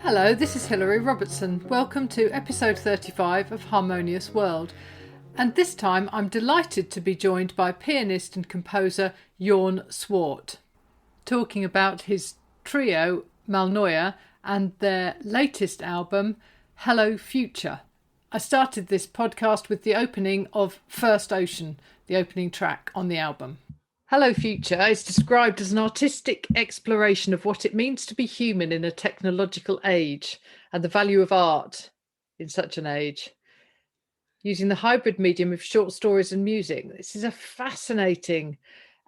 Hello, this is Hilary Robertson. Welcome to episode 35 of Harmonious World. And this time I'm delighted to be joined by pianist and composer Jorn Swart, talking about his trio Malnoia and their latest album, Hello Future. I started this podcast with the opening of First Ocean, the opening track on the album. Hello Future is described as an artistic exploration of what it means to be human in a technological age and the value of art in such an age. Using the hybrid medium of short stories and music, this is a fascinating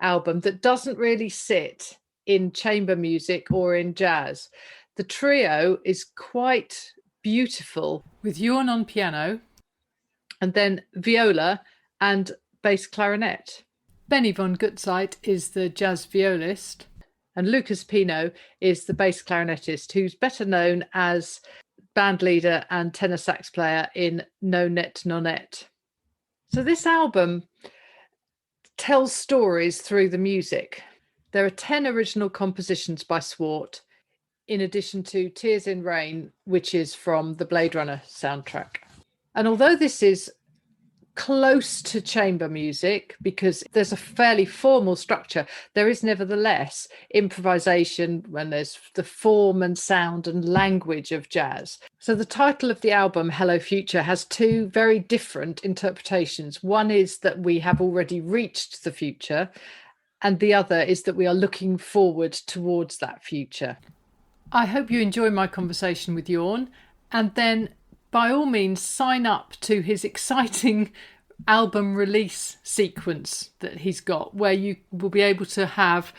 album that doesn't really sit in chamber music or in jazz. The trio is quite beautiful, with Jorn on piano and then viola and bass clarinet. Benny von Gutzeit is the jazz violist, and Lucas Pino is the bass clarinetist, who's better known as bandleader and tenor sax player in No Net Nonette. So this album tells stories through the music. There are 10 original compositions by Swart, in addition to Tears in Rain, which is from the Blade Runner soundtrack. And although this is close to chamber music because there's a fairly formal structure, there is nevertheless improvisation when there's the form and sound and language of jazz. So the title of the album, Hello Future, has two very different interpretations. One is that we have already reached the future, and the other is that we are looking forward towards that future. I hope you enjoy my conversation with Jorn, and then by all means, sign up to his exciting album release sequence that he's got, where you will be able to have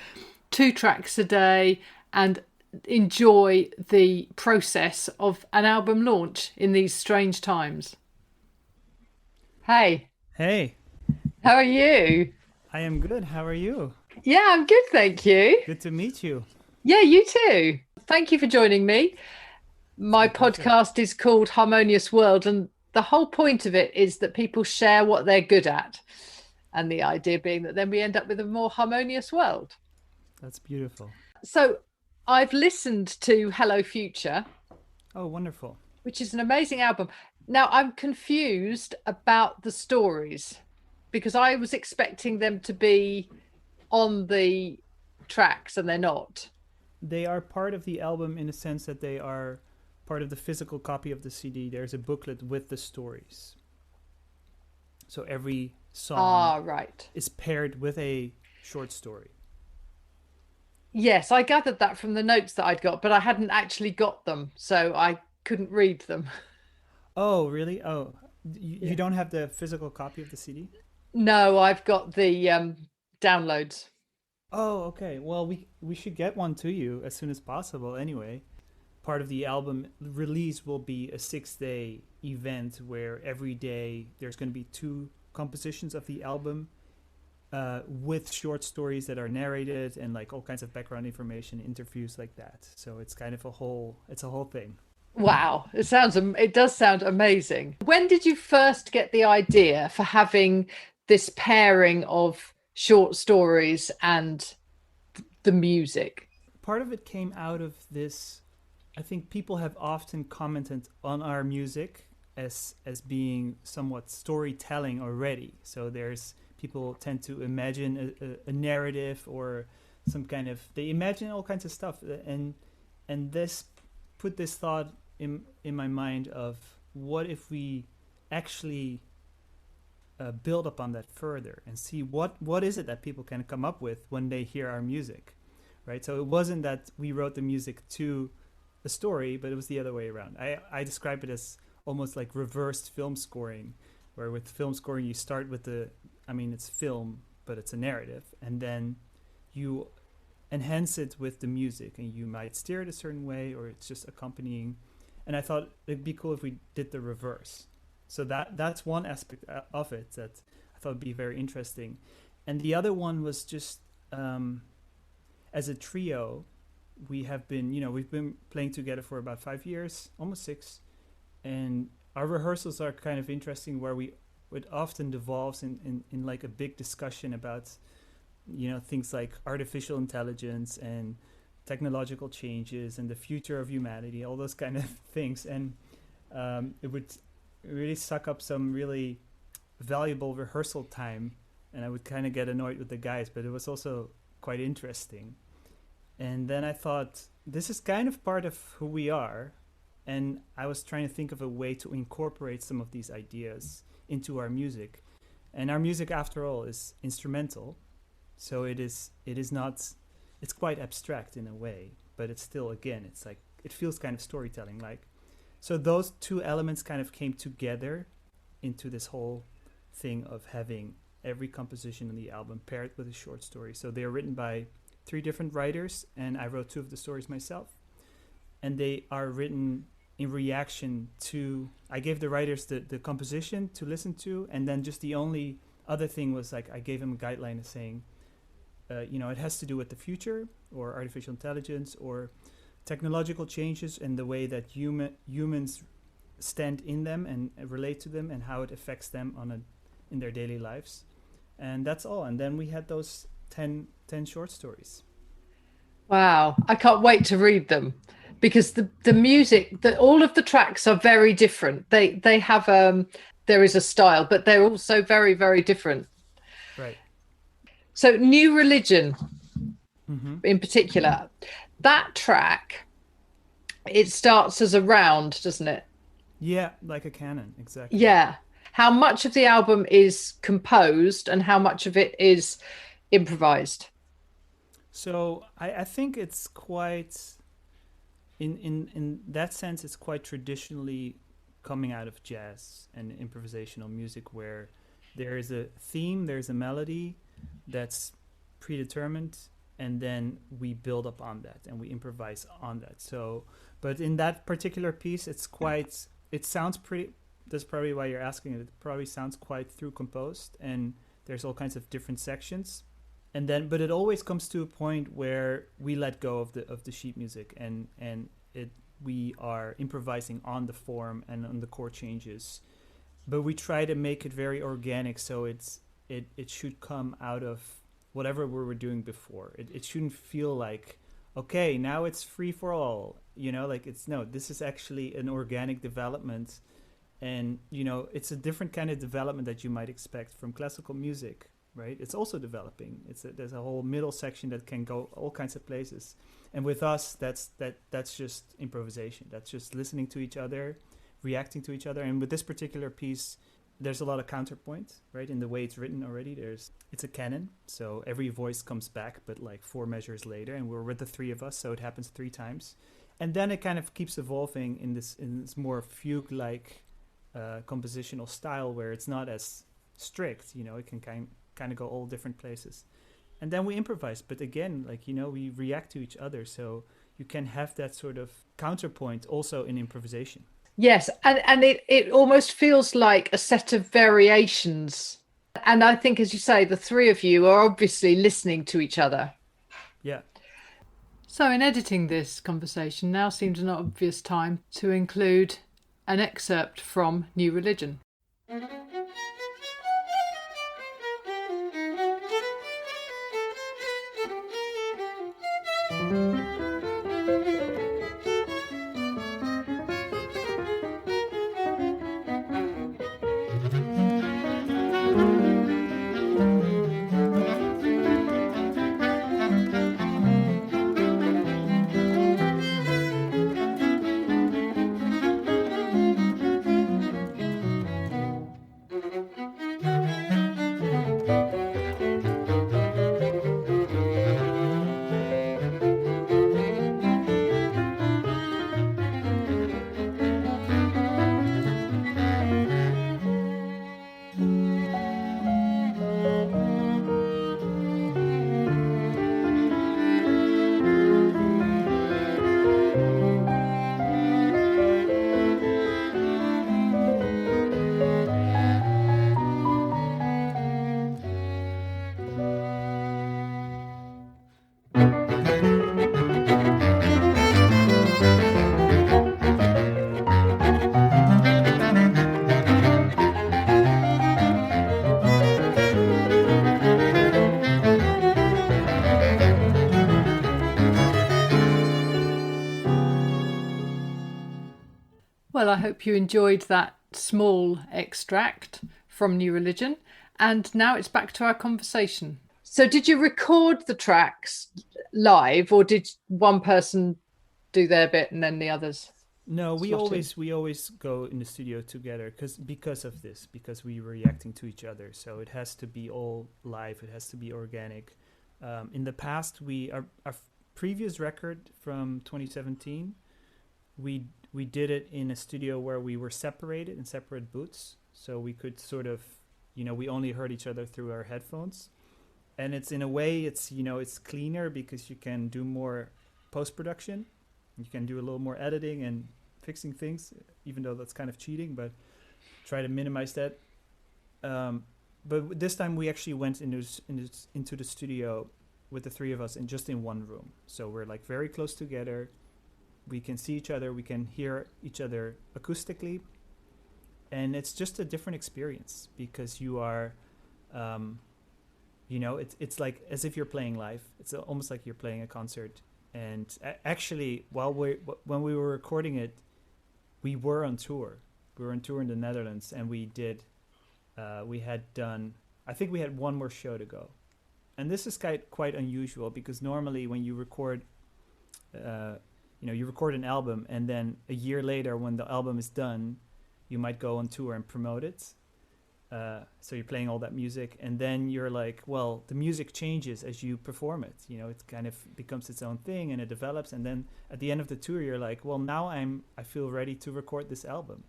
2 tracks a day and enjoy the process of an album launch in these strange times. Hey. Hey. How are you? I am good. How are you? Yeah, I'm good, thank you. Good to meet you. Yeah, you too. Thank you for joining me. My podcast is called Harmonious World, and the whole point of it is that people share what they're good at. And the idea being that then we end up with a more harmonious world. That's beautiful. So I've listened to Hello Future. Oh, wonderful. Which is an amazing album. Now I'm confused about the stories because I was expecting them to be on the tracks and they're not. They are part of the album in the sense that they are part of the physical copy of the CD. There's a booklet with the stories. So every song is paired with a short story. Yes, I gathered that from the notes that I'd got, but I hadn't actually got them, so I couldn't read them. Oh, really? Oh, you don't have the physical copy of the CD? No, I've got the downloads. Oh, okay. Well, we should get one to you as soon as possible anyway. Part of the album release will be a 6-day event where every day there's going to be 2 compositions of the album with short stories that are narrated and like all kinds of background information, interviews like that. So it's kind of a whole thing. Wow, it does sound amazing. When did you first get the idea for having this pairing of short stories and the music? Part of it came out of this. I think people have often commented on our music as being somewhat storytelling already. So people tend to imagine a narrative or some kind of, they imagine all kinds of stuff, and this put this thought in my mind of what if we actually build upon that further and see what is it that people can come up with when they hear our music, right? So it wasn't that we wrote the music to a story, but it was the other way around. I describe it as almost like reversed film scoring, where with film scoring you start with it's film, but it's a narrative, and then you enhance it with the music, and you might steer it a certain way, or it's just accompanying. And I thought it'd be cool if we did the reverse. So that's one aspect of it that I thought would be very interesting. And the other one was just as a trio, we've been playing together for about 5 years, almost 6, and our rehearsals are kind of interesting, where it often devolves in like a big discussion about things like artificial intelligence and technological changes and the future of humanity, all those kind of things. And it would really suck up some really valuable rehearsal time, and I would kind of get annoyed with the guys, but it was also quite interesting. And then I thought, this is kind of part of who we are, and I was trying to think of a way to incorporate some of these ideas into our music. And our music, after all, is instrumental, so it is not, it's quite abstract in a way, but it's still, again, it's like, it feels kind of storytelling like. So those two elements kind of came together into this whole thing of having every composition on the album paired with a short story. So they are written by 3 different writers, and I wrote 2 of the stories myself. And they are written in reaction to, I gave the writers the composition to listen to, and then just the only other thing was like I gave them a guideline of saying, it has to do with the future or artificial intelligence or technological changes and the way that humans stand in them and relate to them and how it affects them in their daily lives. And that's all. And then we had those 10 short stories. Wow, I can't wait to read them, because the music, all of the tracks are very different. They have there is a style, but they're also very, very different. Right. So New Religion, in particular, that track, it starts as a round, doesn't it? Yeah, like a canon, exactly. Yeah. How much of the album is composed and how much of it is improvised? So I think it's quite, in that sense, it's quite traditionally coming out of jazz and improvisational music, where there is a theme, there's a melody that's predetermined, and then we build up on that and we improvise on that. So, but in that particular piece, it sounds pretty, that's probably why you're asking it probably sounds quite through composed, and there's all kinds of different sections. And then, but it always comes to a point where we let go of the sheet music, and we are improvising on the form and on the chord changes, but we try to make it very organic, so it should come out of whatever we were doing before. It shouldn't feel like, okay, now it's free for all, like this is actually an organic development, and it's a different kind of development that you might expect from classical music. Right, it's also developing. There's a whole middle section that can go all kinds of places, and with us, that's just improvisation. That's just listening to each other, reacting to each other. And with this particular piece, there's a lot of counterpoint, right? In the way it's written already, it's a canon, so every voice comes back, but like 4 measures later, and we're with the 3 of us, so it happens 3 times, and then it kind of keeps evolving in this more fugue-like compositional style where it's not as strict. It can kind of go all different places, and then we improvise, but again, we react to each other, so you can have that sort of counterpoint also in improvisation. Yes, and it almost feels like a set of variations, and I think, as you say, the 3 of you are obviously listening to each other. Yeah. So in editing this conversation, now seems an obvious time to include an excerpt from New Religion. Well, I hope you enjoyed that small extract from New Religion. And now it's back to our conversation. So, did you record the tracks live, or did one person do their bit and then the others No, slot in? we always go in the studio together because of this, because we were reacting to each other. So it has to be all live. It has to be organic. In the past, our previous record from 2017, we did it in a studio where we were separated in separate booths, so we could sort of, we only heard each other through our headphones, and it's in a way it's cleaner because you can do more post production. You can do a little more editing and fixing things, even though that's kind of cheating, but try to minimize that. But this time we actually went into the studio with the three of us and just in one room. So we're like very close together. We can see each other. We can hear each other acoustically. And it's just a different experience because you are, it's like as if you're playing live. It's almost like you're playing a concert. And actually, when we were recording it, we were on tour. We were on tour in the Netherlands, and we had done. I think we had one more show to go, and this is quite unusual because normally when you record, you record an album, and then a year later, when the album is done, you might go on tour and promote it. So you're playing all that music, and then you're like, well, the music changes as you perform it. It kind of becomes its own thing, and it develops. And then at the end of the tour, you're like, well, now I feel ready to record this album.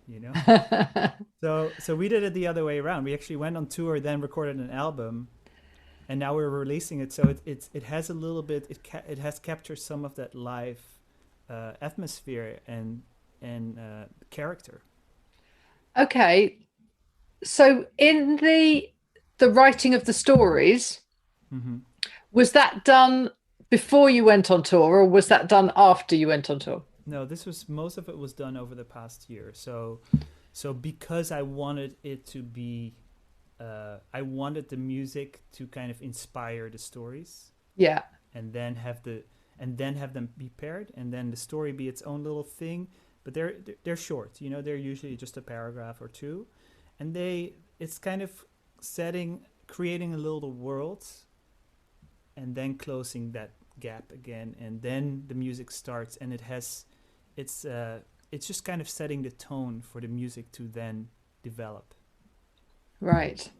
So we did it the other way around. We actually went on tour, then recorded an album, and now we're releasing it. So it has a little bit. It has captured some of that live atmosphere and character. Okay. So in the writing of the stories, Mm-hmm. was that done before you went on tour, or was that done after you went on tour? No, most of it was done over the past year. So because I wanted it to be, I wanted the music to kind of inspire the stories. Yeah. And then have them be paired, and then the story be its own little thing. But they're short. They're usually just a paragraph or two. And it's kind of creating a little world, and then closing that gap again, and then the music starts, and it's just kind of setting the tone for the music to then develop. Right.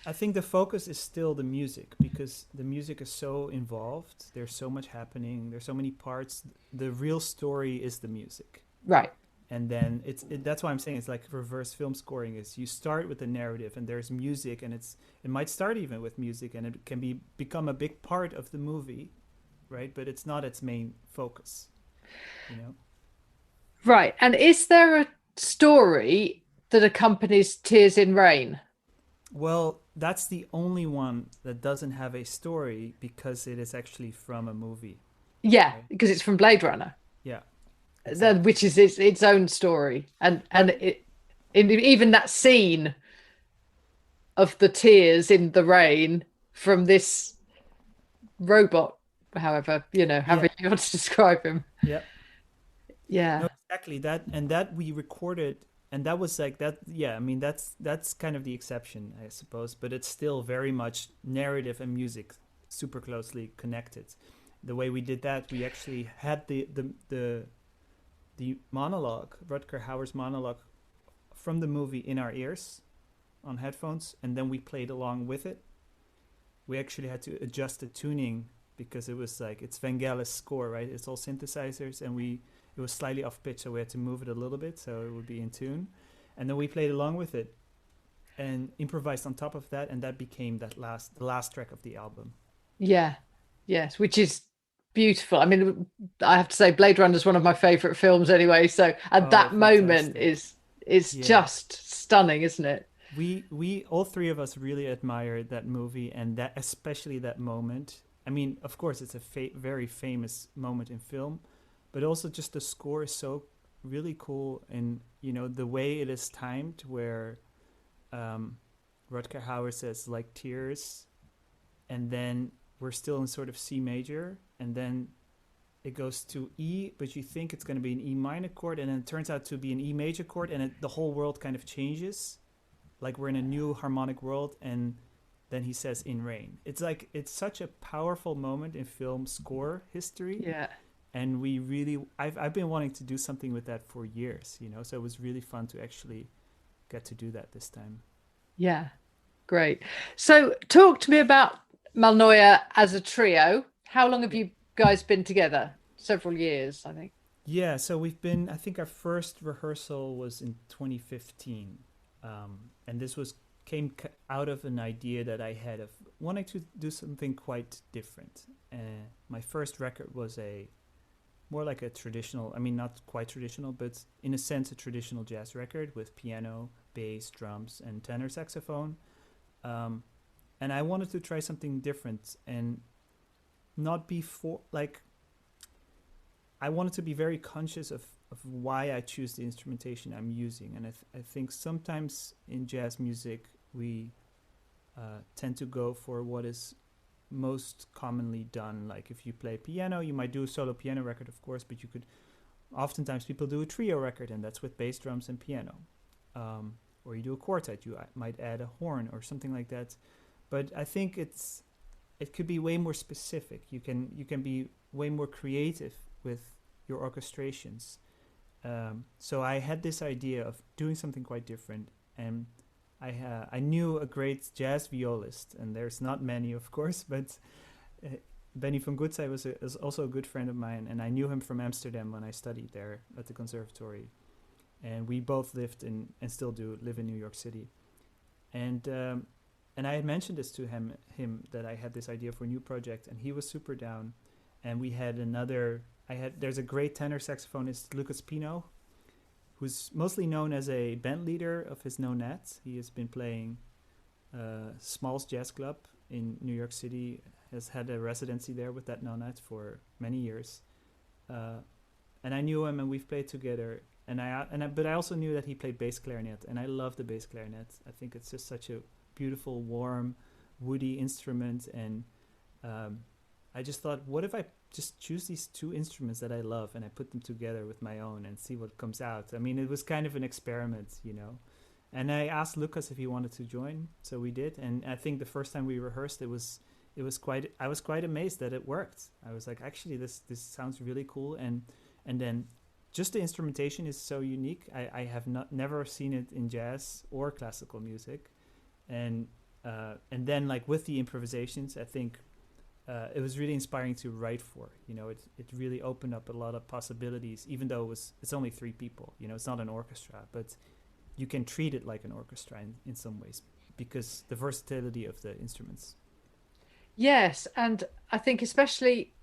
I think the focus is still the music because the music is so involved. There's so much happening. There's so many parts. The real story is the music. Right. And then that's why I'm saying it's like reverse film scoring. Is you start with the narrative and there's music, and it might start even with music, and it can become a big part of the movie, right? But it's not its main focus, Right. And is there a story that accompanies Tears in Rain? Well, that's the only one that doesn't have a story because it is actually from a movie. Yeah, Right? because it's from Blade Runner. Yeah. Exactly. Which is its own story, and even that scene of the tears in the rain from this robot, however you want to describe him. Yeah. Yeah. No, exactly that we recorded, and that was like that. Yeah, I mean that's kind of the exception, I suppose, but it's still very much narrative and music super closely connected. The way we did that, we actually had the monologue, Rutger Hauer's monologue from the movie in our ears on headphones, and then we played along with it. We actually had to adjust the tuning because it was like it's Vangelis' score, right? It's all synthesizers, and it was slightly off pitch, so we had to move it a little bit so it would be in tune. And then we played along with it and improvised on top of that, and that became the last track of the album. Yeah. Yes, which is beautiful. I mean, I have to say Blade Runner is one of my favorite films anyway, so that moment is just stunning, isn't it? We all three of us really admire that movie, and that especially that moment. I mean, of course it's a very famous moment in film, but also just the score is so really cool, and the way it is timed where Rutger Hauer says like tears, and then we're still in sort of C major, and then it goes to E, but you think it's going to be an E minor chord, and then it turns out to be an E major chord, and the whole world kind of changes. Like we're in a new harmonic world, and then he says "in rain." It's like, it's such a powerful moment in film score history. Yeah. And we really, I've been wanting to do something with that for years, you know, so it was really fun to actually get to do that this time. Yeah. Great. So talk to me about Malnoia as a trio. How long have Yeah. you guys been together? Several years, I think. Yeah, so we've been, I think our first rehearsal was in 2015. And this out of an idea that I had of wanting to do something quite different. My first record was more like a traditional, I mean, not quite traditional, but in a sense, a traditional jazz record with piano, bass, drums, and tenor saxophone. And I wanted to try something different and not be I wanted to be very conscious of why I choose the instrumentation I'm using. And I think sometimes in jazz music, we tend to go for what is most commonly done. Like if you play piano, you might do a solo piano record, of course, but oftentimes people do a trio record, and that's with bass, drums, and piano. Or you do a quartet, you might add a horn or something like that. But I think it could be way more specific. You can be way more creative with your orchestrations. So I had this idea of doing something quite different, and I knew a great jazz violist, and there's not many, of course, but Benny van Goetzij is also a good friend of mine, and I knew him from Amsterdam when I studied there at the conservatory, and we both lived and still do live in New York City, and I had mentioned this to him that I had this idea for a new project, and he was super down, and we had there's a great tenor saxophonist, Lucas Pino, who's mostly known as a band leader of his Nonet. He has been playing Smalls Jazz Club in New York City, has had a residency there with that Nonet for many years. And I knew him, and we've played together. But I also knew that he played bass clarinet, and I love the bass clarinet. I think it's just such a beautiful, warm, woody instrument, and I just thought, what if I just choose these two instruments that I love and I put them together with my own and see what comes out. I mean, it was kind of an experiment, you know. And I asked Lucas if he wanted to join, so we did. And I think the first time we rehearsed, I was quite amazed that it worked. I was like, actually, this sounds really cool. And then just the instrumentation is so unique. I have never seen it in jazz or classical music. And then like with the improvisations, I think it was really inspiring to write for. You know, it really opened up a lot of possibilities, even though it's only 3 people. You know, it's not an orchestra, but you can treat it like an orchestra in some ways because the versatility of the instruments. Yes, and I think especially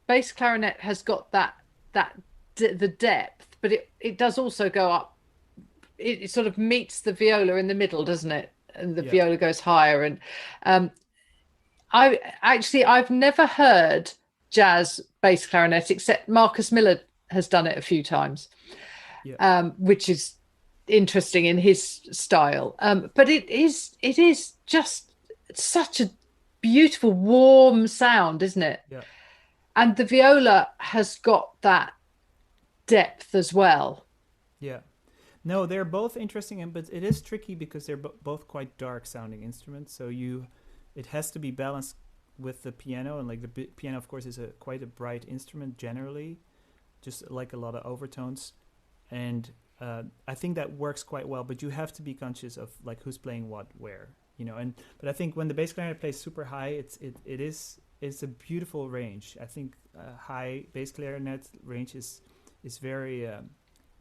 bass clarinet has got the depth, but it does also go up. It sort of meets the viola in the middle, doesn't it? And the viola goes higher. And I've never heard jazz bass clarinet except Marcus Miller has done it a few times, which is interesting in his style. But it is just such a beautiful, warm sound, isn't it? Yeah. And the viola has got that depth as well. Yeah. No, they're both interesting, but it is tricky because they're both quite dark sounding instruments. So it has to be balanced with the piano, and like the piano, of course, is quite a bright instrument generally, just like a lot of overtones, and I think that works quite well. But you have to be conscious of like who's playing what where, you know. But I think when the bass clarinet plays super high, it's a beautiful range. I think high bass clarinet range is very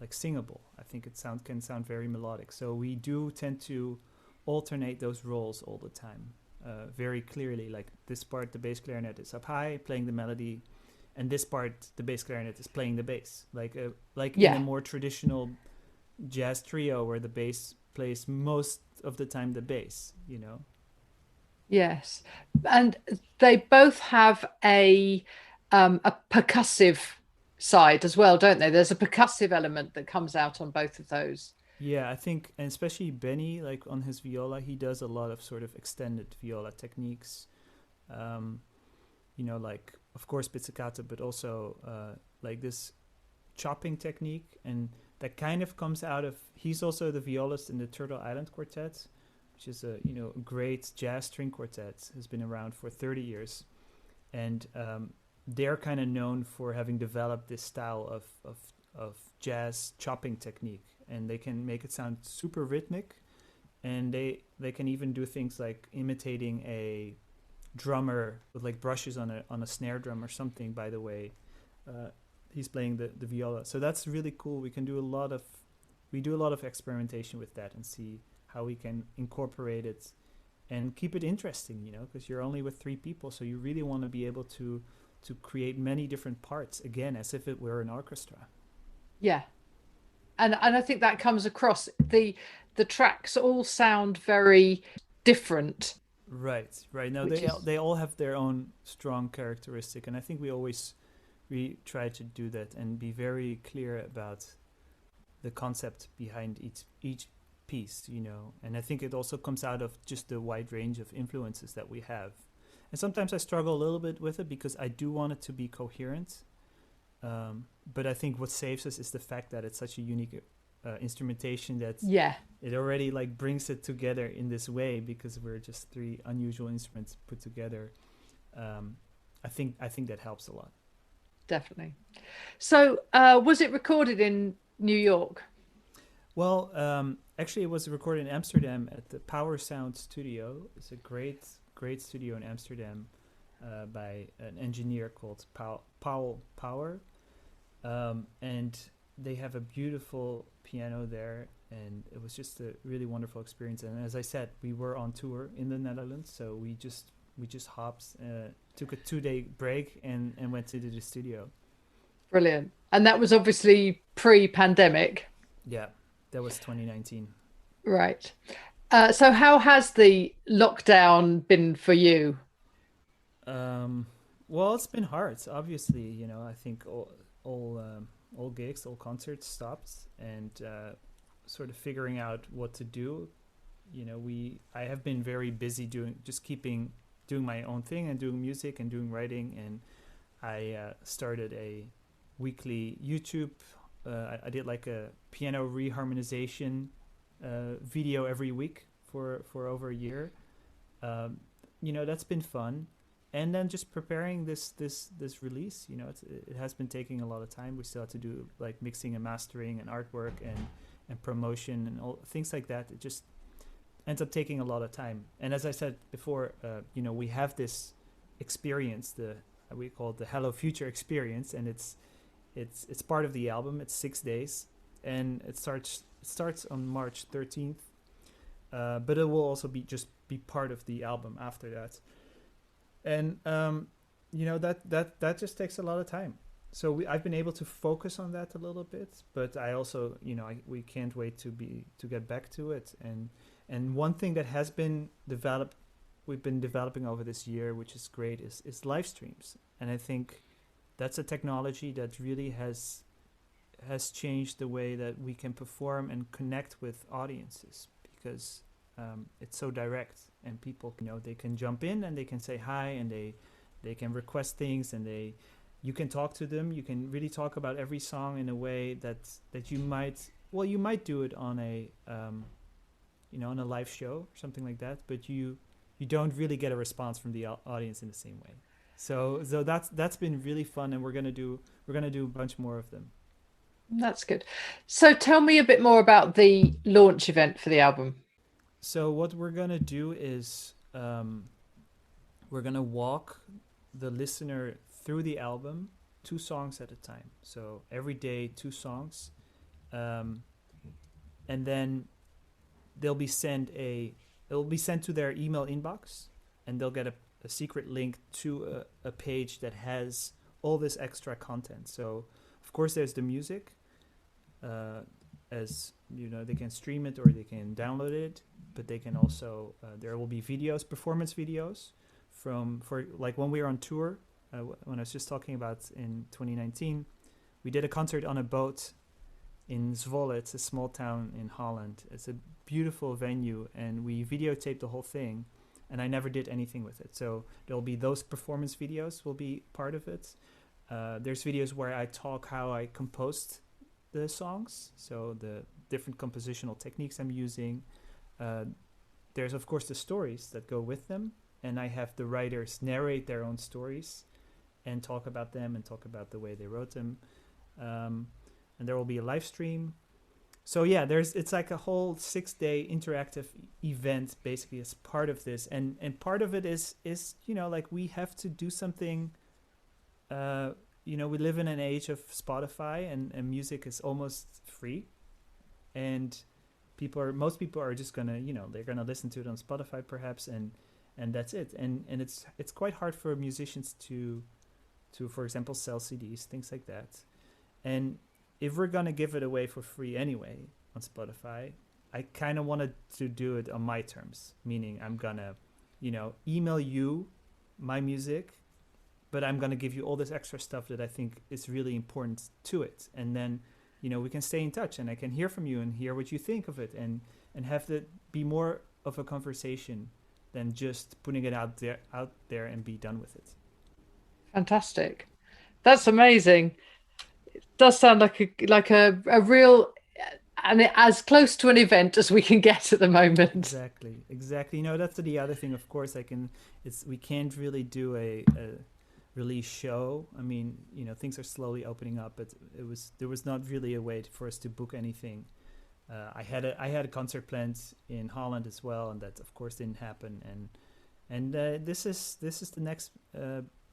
like singable. I think it can sound very melodic. So we do tend to alternate those roles all the time, very clearly. Like this part, the bass clarinet is up high, playing the melody, and this part, the bass clarinet is playing the bass. Like in a more traditional jazz trio where the bass plays most of the time the bass, you know. Yes, and they both have a percussive side as well, don't they? There's a percussive element that comes out on both of those. Yeah, I think, and especially Benny, like on his viola, he does a lot of sort of extended viola techniques. You know, like of course pizzicato, but also like this chopping technique, and that kind of comes out of. He's also the violist in the Turtle Island Quartet, which is a great jazz string quartet. Has been around for 30 years, and they're kind of known for having developed this style of jazz chopping technique, and they can make it sound super rhythmic, and they can even do things like imitating a drummer with like brushes on a snare drum or something. By the way, he's playing the viola, so that's really cool. We do a lot of experimentation with that and see how we can incorporate it and keep it interesting, because you're only with 3 people, so you really want to be able to create many different parts, again, as if it were an orchestra. Yeah. And I think that comes across. The tracks all sound very different. Right. No, they all have their own strong characteristic, and I think we try to do that and be very clear about the concept behind each piece, and I think it also comes out of just the wide range of influences that we have. And sometimes I struggle a little bit with it because I do want it to be coherent, but I think what saves us is the fact that it's such a unique instrumentation that it already like brings it together in this way, because we're just 3 unusual instruments put together. I think that helps a lot. Definitely. So was it recorded in New York? Well, actually, it was recorded in Amsterdam at the Power Sound Studio. It's a great studio in Amsterdam by an engineer called Paul Power. And they have a beautiful piano there, and it was just a really wonderful experience. And as I said, we were on tour in the Netherlands, so we just hopped, took a 2-day break and went to the studio. Brilliant. And that was obviously pre-pandemic. Yeah, that was 2019. Right. So how has the lockdown been for you? Well, it's been hard. Obviously, I think all gigs, all concerts stopped, and sort of figuring out what to do. I have been very busy doing my own thing and doing music and doing writing, and I started a weekly YouTube. I did like a piano reharmonization video every week for over a year. That's been fun. And then just preparing this release, it has been taking a lot of time. We still have to do like mixing and mastering and artwork and promotion and all things like that. It just ends up taking a lot of time. And as I said before, we have this experience, we call it the Hello Future experience, and it's part of the album. It's 6 days, and it starts on March 13th, but it will also be part of the album after that. And that just takes a lot of time. So I've been able to focus on that a little bit, but I also we can't wait to get back to it. And one thing that has been we've been developing over this year, which is great, is live streams. And I think that's a technology that really has changed the way that we can perform and connect with audiences, because it's so direct, and people they can jump in and they can say hi, and they can request things, and you can talk to them. You can really talk about every song in a way that you might do it on a on a live show or something like that, but you don't really get a response from the audience in the same way. So that's been really fun, and we're gonna do a bunch more of them. That's good. So tell me a bit more about the launch event for the album. So what we're gonna do is we're gonna walk the listener through the album 2 songs at a time. So every day 2 songs, and then it'll be sent to their email inbox, and they'll get a secret link to a page that has all this extra content. So of course there's the music, as they can stream it or they can download it, but they can also there will be videos, performance videos for like when we were on tour, when I was just talking about in 2019, we did a concert on a boat in Zwolle. It's a small town in Holland. It's a beautiful venue, and we videotaped the whole thing, and I never did anything with it. So there'll be those performance videos will be part of it. There's videos where I talk how I composed the songs, so the different compositional techniques I'm using. There's of course the stories that go with them, and I have the writers narrate their own stories and talk about them and talk about the way they wrote them. And there will be a live stream. So yeah, it's like a whole 6-day interactive event basically as part of this. And part of it is, you know, like we have to do something. You know, we live in an age of Spotify and music is almost free. And most people are just gonna, you know, they're gonna listen to it on Spotify perhaps, and that's it. And it's quite hard for musicians to for example sell CDs, things like that. And if we're gonna give it away for free anyway on Spotify, I kind of wanted to do it on my terms, meaning I'm gonna, you know, email you my music, but I'm gonna give you all this extra stuff that I think is really important to it, and then, you know, we can stay in touch and I can hear from you and hear what you think of it, and have that be more of a conversation than just putting it out there and be done with it. Fantastic. That's amazing. It does sound like a real, and as close to an event as we can get at the moment. Exactly. You know, that's the other thing, of course, we can't really do a release show. I mean, you know, things are slowly opening up, but there was not really a way for us to book anything. I had a concert planned in Holland as well, and that of course didn't happen. And this is the next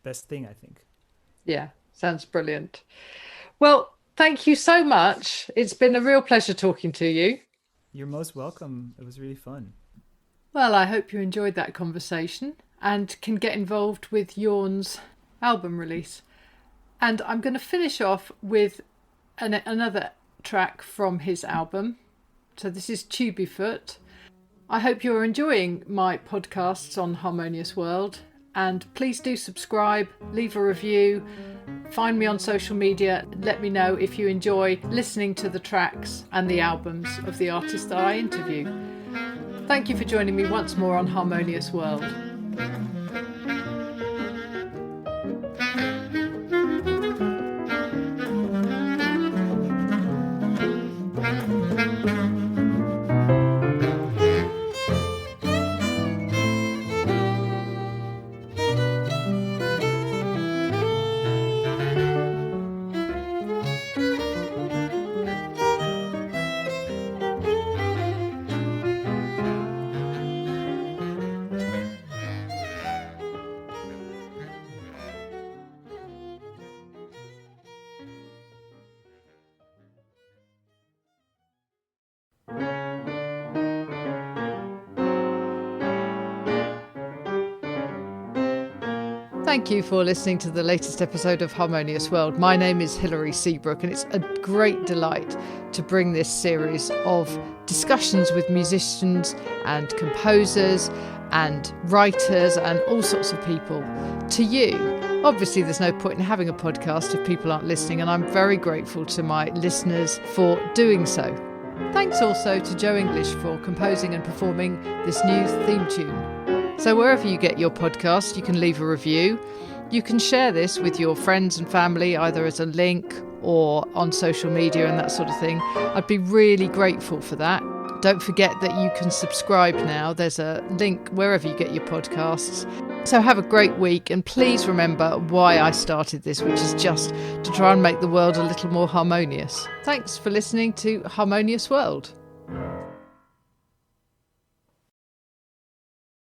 best thing, I think. Yeah, sounds brilliant. Well, thank you so much. It's been a real pleasure talking to you. You're most welcome. It was really fun. Well, I hope you enjoyed that conversation and can get involved with Jorn's album release. And I'm going to finish off with another track from his album. So this is Tubifoot. I hope you're enjoying my podcasts on Harmonious World, and please do subscribe, leave a review, find me on social media, let me know if you enjoy listening to the tracks and the albums of the artists that I interview. Thank you for joining me once more on Harmonious World. Thank you for listening to the latest episode of Harmonious World. My name is Hilary Seabrook, and it's a great delight to bring this series of discussions with musicians and composers and writers and all sorts of people to you. Obviously, there's no point in having a podcast if people aren't listening, and I'm very grateful to my listeners for doing so. Thanks also to Joe English for composing and performing this new theme tune. So wherever you get your podcast, you can leave a review. You can share this with your friends and family, either as a link or on social media and that sort of thing. I'd be really grateful for that. Don't forget that you can subscribe now. There's a link wherever you get your podcasts. So have a great week, and please remember why I started this, which is just to try and make the world a little more harmonious. Thanks for listening to Harmonious World.